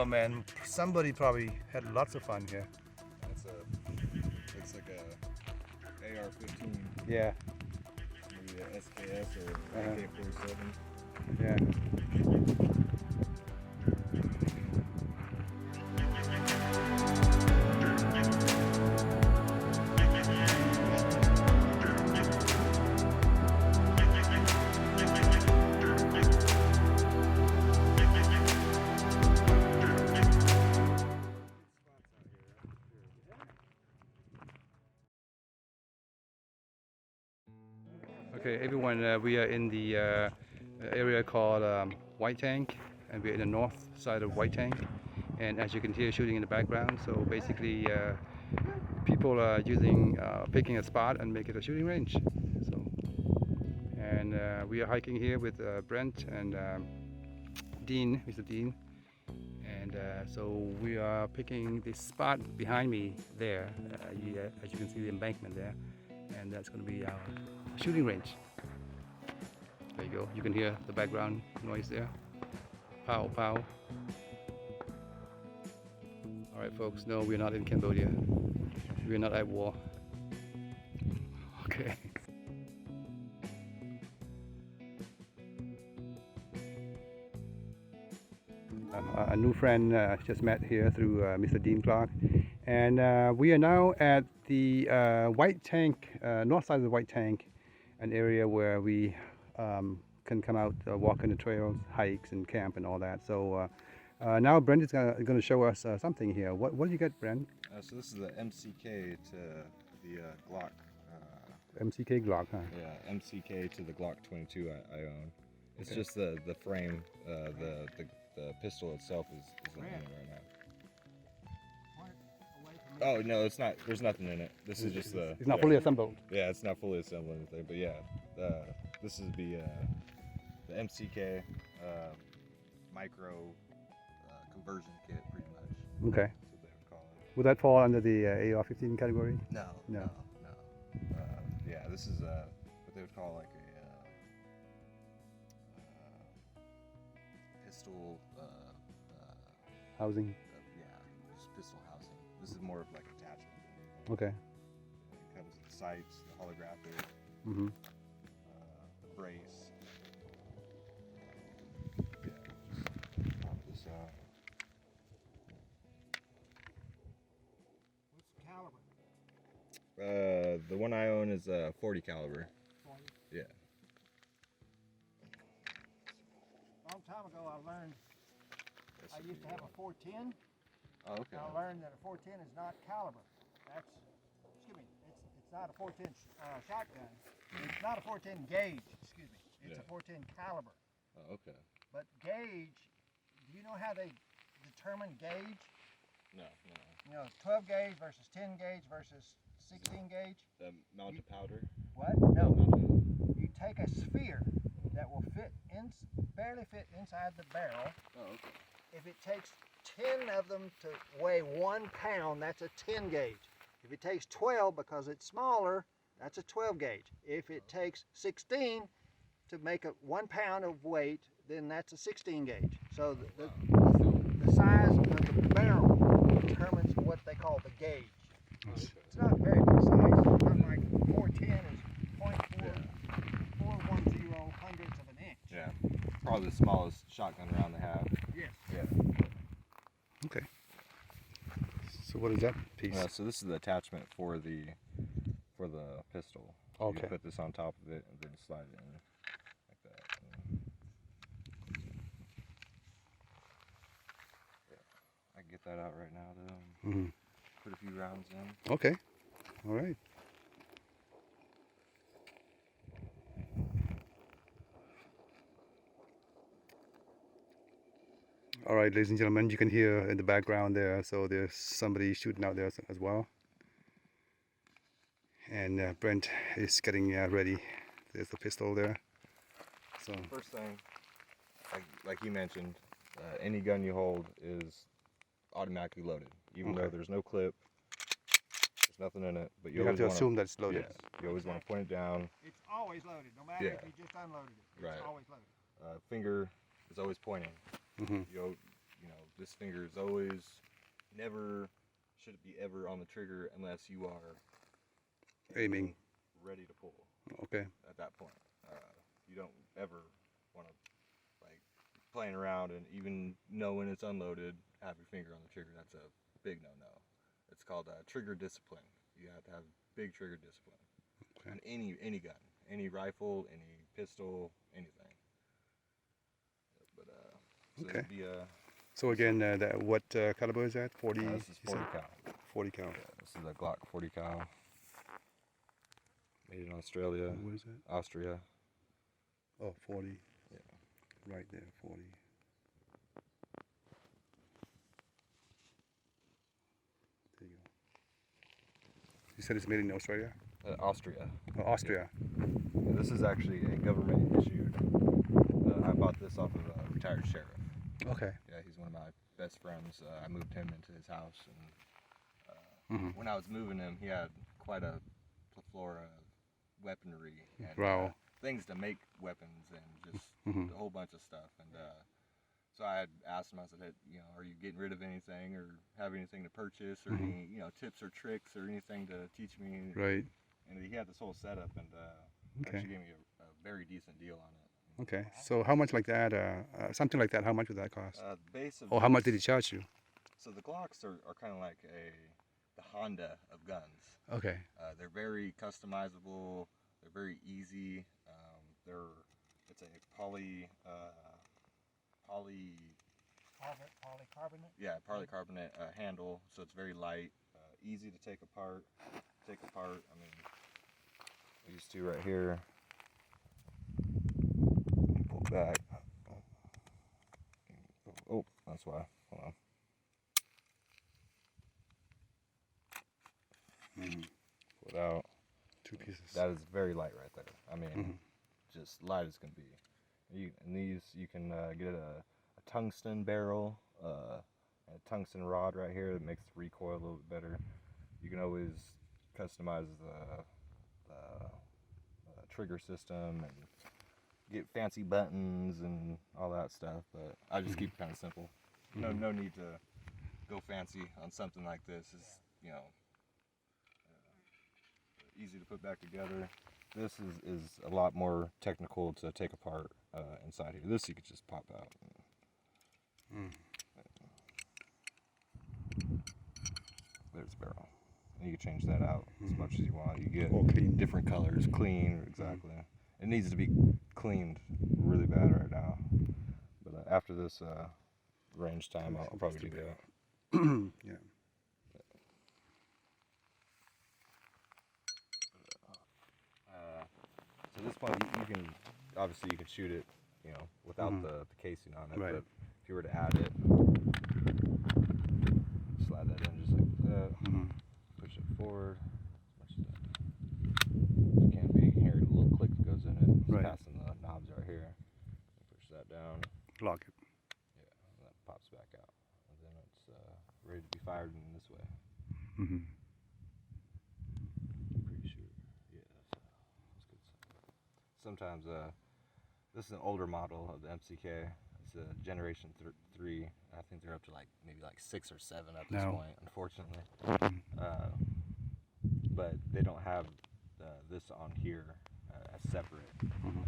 Oh man, somebody probably had lots of fun here. It's like a AR-15. Yeah. Maybe a SKS or AK-47. Yeah. Okay, everyone, we are in the area called White Tank, and we're in the north side of White Tank. And as you can hear, shooting in the background. So basically, people are picking a spot and make it a shooting range. So, and we are hiking here with Brent and Dean, Mr. Dean. And so we are picking this spot behind me there. As you can see, the embankment there, and that's going to be our shooting range. There you go. You can hear the background noise there. Pow, pow. All right, folks. No, we're not in Cambodia. We're not at war. Okay. A new friend just met here through Mr. Dean Clark, and we are now at the White Tank, north side of the White Tank, an area where we can come out, walk in the trails, hikes, and camp, and all that. So now Brent is going to show us something here. What did you get, Brent? So this is the MCK to the Glock. MCK Glock, huh? Yeah, MCK to the Glock 22 I own. It's just the frame, the pistol itself is in it right now. Oh no, it's not. There's nothing in it. This is just the. It's not fully assembled. Yeah, it's not fully assembled or anything, but yeah, this is the MCK micro conversion kit, pretty much. Okay. That's what they would call it. Would that fall under the AR-15 category? No. No. Yeah, this is what they would call like a pistol. Housing. Yeah, just pistol housing. This is more of like attachment. Okay. It comes with the sights, the holographic, Mm-hmm. brace. Yeah, just pop this out. What's the caliber? The one I own is a 40 caliber. 40. Yeah. A long time ago, I learned I used to have a 410. Oh, okay. I learned that a 410 is not caliber. That's, excuse me, it's not a 410 shotgun. It's not a 410 gauge. Excuse me. It's a 410 caliber. Oh, okay. But gauge, do you know how they determine gauge? No. You know, 12 gauge versus 10 gauge versus 16 gauge. The mounted powder. What? No. You take a sphere that will barely fit inside the barrel. Oh, okay. If it takes 10 of them to weigh 1 pound, that's a 10 gauge. If it takes 12 because it's smaller, that's a 12 gauge. If it takes 16 to make 1 pound of weight, then that's a 16 gauge. So the size of the barrel determines what they call the gauge. It's not very precise. It's not like 410 is 0.410 hundredths of an inch. Yeah. Probably the smallest shotgun round they have. Yes. Yeah. Okay. So what is that piece? So this is the attachment for the pistol. Okay. You put this on top of it and then slide it in like that. Yeah. I can get that out right now though. Mm-hmm. Put a few rounds in. Okay. All right. All right, ladies and gentlemen, you can hear in the background there, so there's somebody shooting out there as well. And Brent is getting ready. There's the pistol there. So First thing, like you mentioned, any gun you hold is automatically loaded, even though there's no clip. There's nothing in it, but you have to assume that's loaded. Yeah, you always want to point it down. It's always loaded, no matter if you just unloaded it. It's Right. always loaded. Finger is always pointing. Mm-hmm. You you know, this finger is always, never, should be ever on the trigger unless you are Aiming. ready to pull Okay. at that point. You don't ever want to, like, playing around and even know when it's unloaded, have your finger on the trigger. That's a big no-no. It's called trigger discipline. You have to have big trigger discipline. Okay. On any gun, any rifle, any pistol, anything. But so Okay. it'd be So again, what caliber is that? 40. this is you 40 said? cal. 40 cal. Yeah, this is a Glock 40 cal. Made in Australia, What is that? Austria. Oh, 40. Yeah. Right there, 40. There you go. You said it's made in Australia? Austria. Oh, Austria. Yeah, this is actually a government issued. I bought this off of a retired sheriff. Okay. Yeah, he's one of my best friends. I moved him into his house, and when I was moving him, he had quite a plethora of weaponry and Wow. things to make weapons and just Mhm. a whole bunch of stuff. And so I had asked him, I said, hey, you know, are you getting rid of anything or have anything to purchase or any, you know, tips or tricks or anything to teach me? Right. And he had this whole setup and Okay. actually gave me a very decent deal on it. Okay. So how much like that? Something like that. How much would that cost? The base of Or how much this- did he charge you? So the Glocks are kind of like the Honda of guns. Okay. They're very customizable. They're very easy. It's a polycarbonate handle, so it's very light, easy to take apart. I mean, these two right here. Pull back. Oh, that's why. Hold on. Pull it out. Two pieces. That is very light right there. I mean, Mhm. just light as can be. And these, you can get a tungsten barrel, a tungsten rod right here that makes the recoil a little bit better. You can always customize the trigger system and get fancy buttons and all that stuff, but I just keep it kind of simple. No need to go fancy on something like this. It's, you know, easy to put back together. This is a lot more technical to take apart inside here. This you could just pop out. There's the barrel. And you can change that out as much as you want. You get All clean. different colors, clean, exactly. It needs to be cleaned really bad right now. But after this range time, I'll probably do that. Yeah. So this point, you can obviously you can shoot it, you know, without the casing on it. Right. But if you were to add it, slide that in just like that. Push it forward as much as you can be. Here, a little click that goes in it. It's Right. passing the knobs right here. Push that down. Lock it. Yeah, and that pops back out, and then it's ready to be fired in this way. Mhm. Pretty sure. Yeah, that's good stuff. Sometimes this is an older model of the MCK. It's a generation 3. I think they're up to maybe 6 or 7 at this No. point, unfortunately. But they don't have this on here as separate.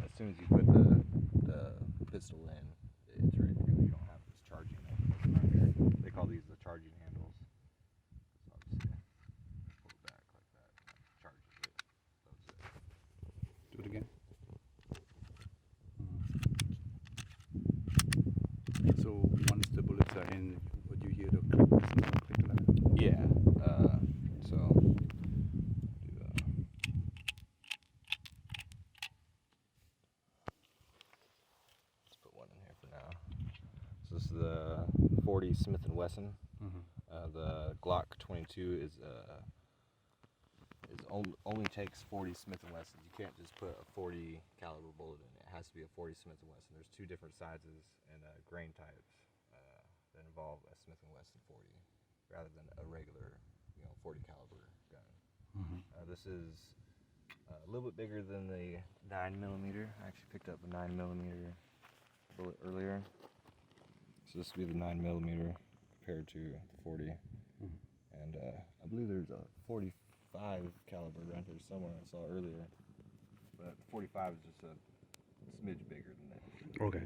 As soon as you put the pistol in, it's ready to go. You don't have this charging mechanism right here. They call these the charging handles. So obviously, pull it back like that, charges it. That's it. Do it again. So once the bullets are in, would you hear the click? Click like that? Yeah. So do let's put one in here for now. So this is the 40 Smith & Wesson. The Glock 22 is only takes 40 Smith & Wessons. You can't just put a 40 caliber bullet in it. It has to be a 40 Smith & Wesson. There's 2 different sizes and grain types that involve a Smith & Wesson 40 rather than a regular, 40 caliber gun. This is a little bit bigger than the 9mm. I actually picked up a 9mm bullet earlier. So this would be the 9mm compared to the 40. And I believe there's a 45 caliber rented somewhere I saw earlier. But the 45 is just a smidge bigger than that. Okay.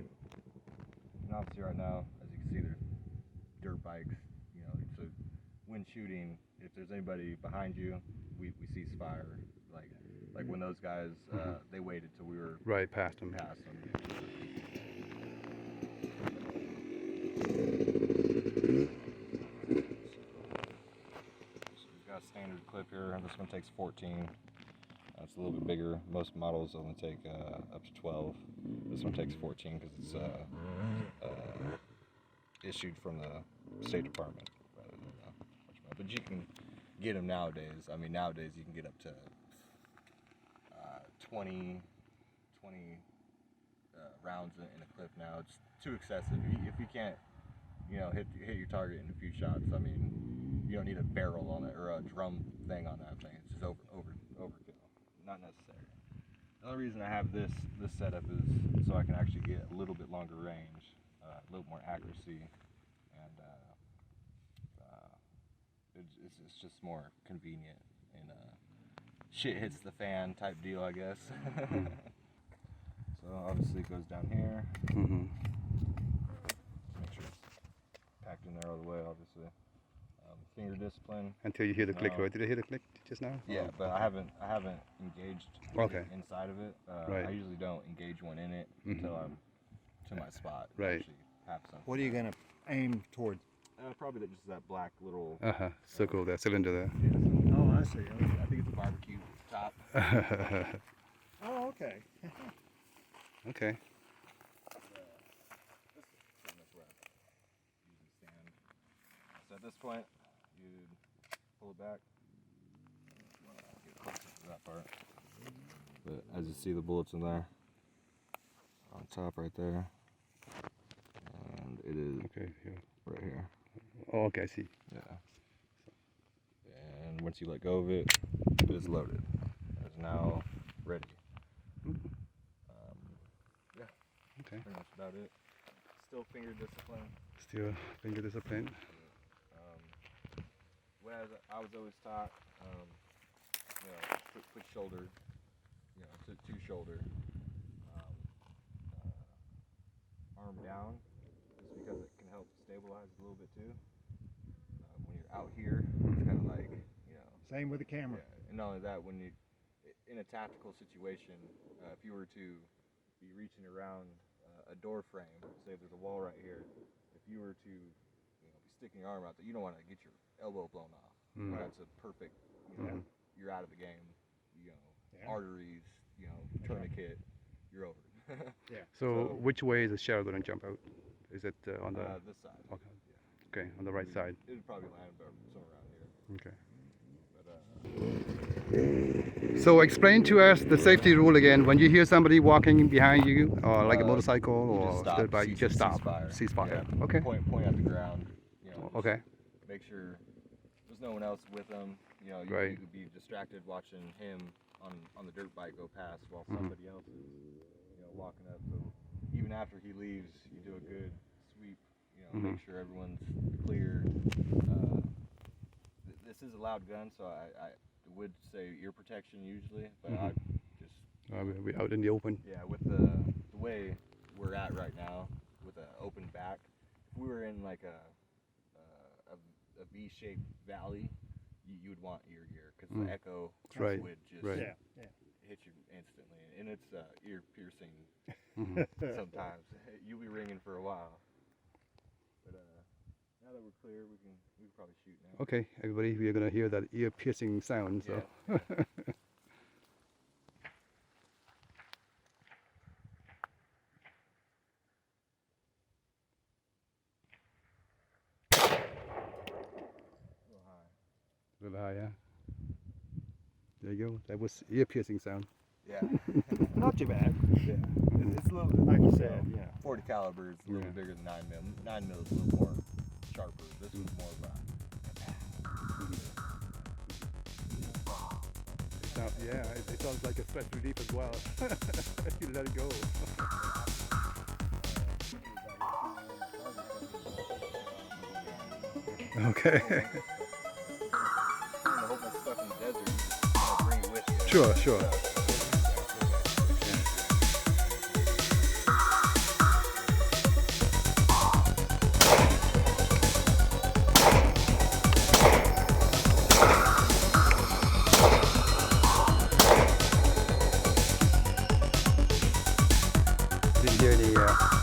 And obviously right now, as you can see, there's dirt bikes, you know, so when shooting, if there's anybody behind you, we cease fire. Like when those guys, they waited till we were Right, past them. past them. So we've got a standard clip here. This one takes 14. It's a little bit bigger. Most models only take up to 12. This one takes 14 because it's issued from the State Department rather than but you can get them nowadays. I mean, nowadays you can get up to 20 rounds in a clip now. It's too excessive. If you can't, you know, hit your target in a few shots, I mean, you don't need a barrel on it or a drum thing on that thing. It's just overkill. Not necessary. The only reason I have this setup is so I can actually get a little bit longer range, a little more accuracy, and it's just more convenient and shit hits the fan type deal, I guess. So obviously it goes down here. Make sure it's packed in there all the way, obviously. Finger discipline. Until you hear the click, right? Did I hear the click just now? Yeah, Oh, but okay. I haven't engaged inside of it. Right. I usually don't engage one in it until I'm to my spot. and Right. actually have something. What are you gonna aim towards? Probably just that black little. Circle there, cylinder there. Yeah, Oh, I see. Okay. I think it's a barbecue top. Oh, okay. Okay. This is pretty much where I usually stand. So at this point, you pull it back. Get closer to that part. But as you see, the bullets in there on top right there, and it is Okay. Yeah. right here. Oh, okay. I see. Yeah. And once you let go of it, it is loaded. It is now ready. Yeah. Okay. Pretty much about it. Still finger discipline. Still finger discipline. Whereas I was always taught, you know, put shoulder, you know, to shoulder, arm down, just because it can help stabilize a little bit too. When you're out here, it's kind of like, you know. Same with the camera. Yeah, and not only that, when you, in a tactical situation, if you were to be reaching around a door frame, say there's a wall right here, if you were to, you know, be sticking your arm out there, you don't want to get your elbow blown off. That's a perfect, you know, you're out of the game, you know, arteries, you know, tourniquet, you're over. Yeah. So, which way is the shell going to jump out? Is it on the This side. Okay. Yeah. Okay, on the right side? It would probably land about somewhere around here. Okay. But, So explain to us the safety rule again. When you hear somebody walking behind you, or like a motorcycle or stop, dirt bike, you just stop. ceasefire. Ceasefire. Yeah, Okay. Point at the ground. You know, Okay. make sure there's no one else with them. You know, Right. you could be distracted watching him on the dirt bike go past while somebody else is, you know, walking up. So even after he leaves, you do a good sweep. You know, make sure everyone's clear. This is a loud gun, so I would say ear protection usually, but I just We're out in the open. yeah, with the way we're at right now, with an open back, if we were in like a V-shaped valley, you would want ear gear because the echo Right, would just right. Yeah. hit you instantly, and it's ear piercing sometimes. You'll be ringing for a while. But now that we're clear, we can probably shoot now. Okay, everybody, we are going to hear that ear-piercing sound. So. Yeah. A little high, yeah. There you go. That was ear-piercing sound. Yeah. Not too bad. Yeah. It's a little, Like you said, yeah. 40 caliber is a little Yeah. bigger than 9mm. 9mm is a little more sharper. This was more of a. It sounds like a stress relief as well. You let it go. Okay. I hope I'm stuck in the desert. You just kind of bring it with you. Sure, sure. Didn't hear any